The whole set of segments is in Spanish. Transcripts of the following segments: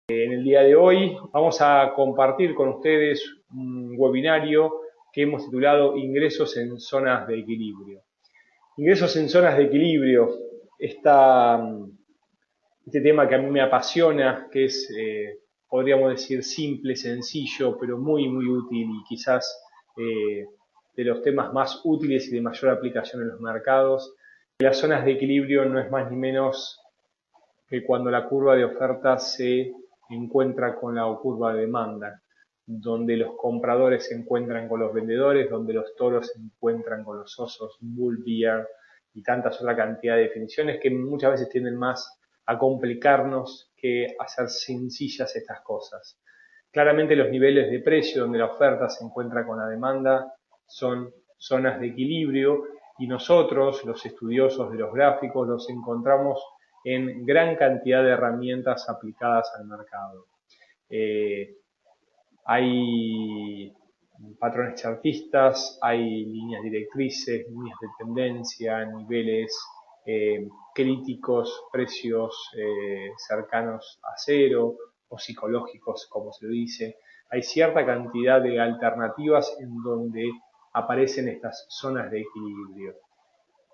En el día de hoy vamos a compartir con ustedes un webinario que hemos titulado Ingresos en zonas de equilibrio. Ingresos en zonas de equilibrio, este tema que a mí me apasiona, que es, podríamos decir, simple, sencillo, pero muy útil y quizás de los temas más útiles y de mayor aplicación en los mercados. Las zonas de equilibrio no es más ni menos que cuando la curva de oferta se encuentra con la curva de demanda, donde los compradores se encuentran con los vendedores, donde los toros se encuentran con los osos, bull, bear y tantas otra cantidad de definiciones que muchas veces tienden más a complicarnos que a hacer sencillas estas cosas. Claramente los niveles de precio donde la oferta se encuentra con la demanda son zonas de equilibrio y nosotros, los estudiosos de los gráficos, los encontramos en gran cantidad de herramientas aplicadas al mercado. Hay patrones chartistas, hay líneas directrices, líneas de tendencia, niveles críticos, precios cercanos a cero o psicológicos, como se lo dice. Hay cierta cantidad de alternativas en donde aparecen estas zonas de equilibrio.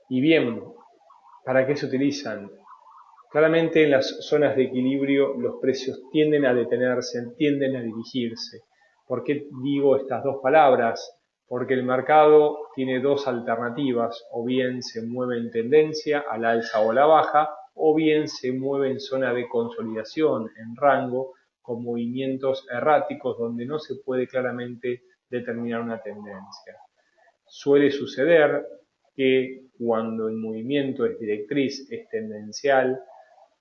Y bien, ¿para qué se utilizan? Claramente en las zonas de equilibrio los precios tienden a detenerse, tienden a dirigirse. ¿Por qué digo estas dos palabras? Porque el mercado tiene dos alternativas, o bien se mueve en tendencia al alza o a la baja, o bien se mueve en zona de consolidación, en rango, con movimientos erráticos donde no se puede claramente determinar una tendencia. Suele suceder que cuando el movimiento es directriz, es tendencial,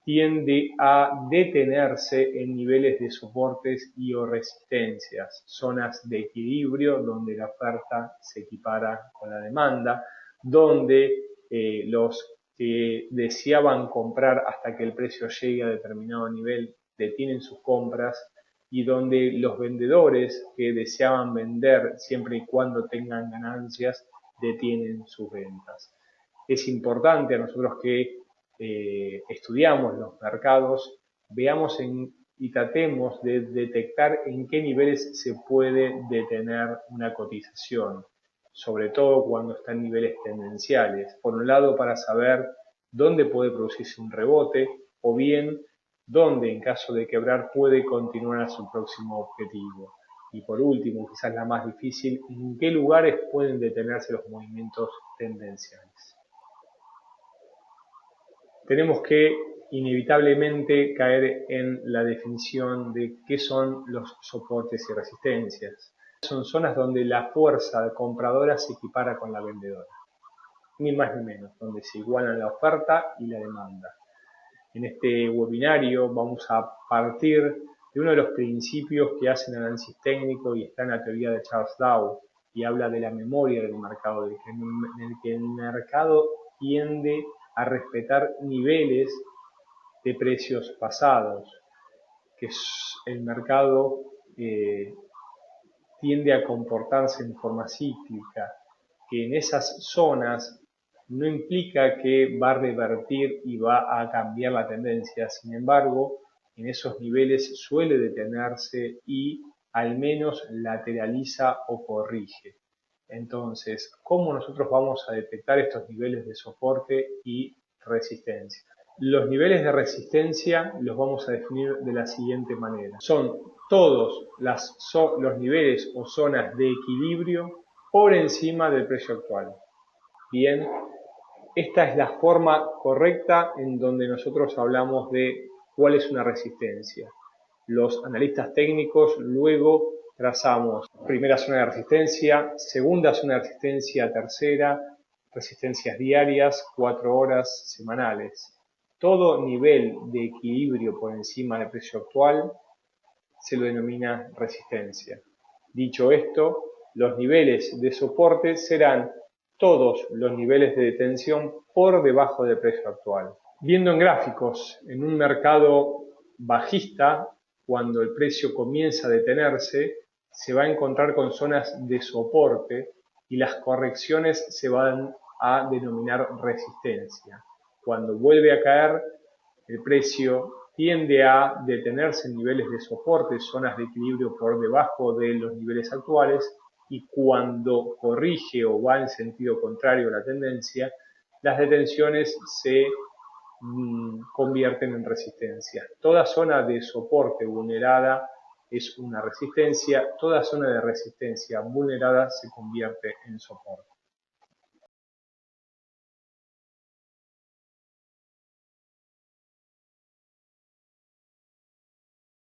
tiende a detenerse en niveles de soportes y o resistencias, zonas de equilibrio donde la oferta se equipara con la demanda, donde los que deseaban comprar hasta que el precio llegue a determinado nivel detienen sus compras y donde los vendedores que deseaban vender siempre y cuando tengan ganancias detienen sus ventas. Es importante a nosotros que estudiamos los mercados, veamos y tratemos de detectar en qué niveles se puede detener una cotización, sobre todo cuando está en niveles tendenciales. Por un lado, para saber dónde puede producirse un rebote o bien dónde, en caso de quebrar, puede continuar a su próximo objetivo. Y por último, quizás la más difícil, en qué lugares pueden detenerse los movimientos tendenciales. Tenemos que inevitablemente caer en la definición de qué son los soportes y resistencias. Son zonas donde la fuerza compradora se equipara con la vendedora, ni más ni menos, donde se igualan la oferta y la demanda. En este webinario vamos a partir de uno de los principios que hacen análisis técnico y está en la teoría de Charles Dow y habla de la memoria del mercado, en el que el mercado tiende a respetar niveles de precios pasados, que el mercado tiende a comportarse en forma cíclica, que en esas zonas no implica que va a revertir y va a cambiar la tendencia, sin embargo, en esos niveles suele detenerse y al menos lateraliza o corrige. Entonces, ¿cómo nosotros vamos a detectar estos niveles de soporte y resistencia? Los niveles de resistencia los vamos a definir de la siguiente manera. Son todos los niveles o zonas de equilibrio por encima del precio actual. Bien, esta es la forma correcta en donde nosotros hablamos de cuál es una resistencia. Los analistas técnicos luego trazamos primera zona de resistencia, segunda zona de resistencia, tercera, resistencias diarias, 4 horas semanales. Todo nivel de equilibrio por encima del precio actual se lo denomina resistencia. Dicho esto, los niveles de soporte serán todos los niveles de detención por debajo del precio actual. Viendo en gráficos, en un mercado bajista, cuando el precio comienza a detenerse, se va a encontrar con zonas de soporte y las correcciones se van a denominar resistencia. Cuando vuelve a caer, el precio tiende a detenerse en niveles de soporte, zonas de equilibrio por debajo de los niveles actuales, y cuando corrige o va en sentido contrario a la tendencia, las detenciones se convierten en resistencia. Toda zona de soporte vulnerada es una resistencia, toda zona de resistencia vulnerada se convierte en soporte.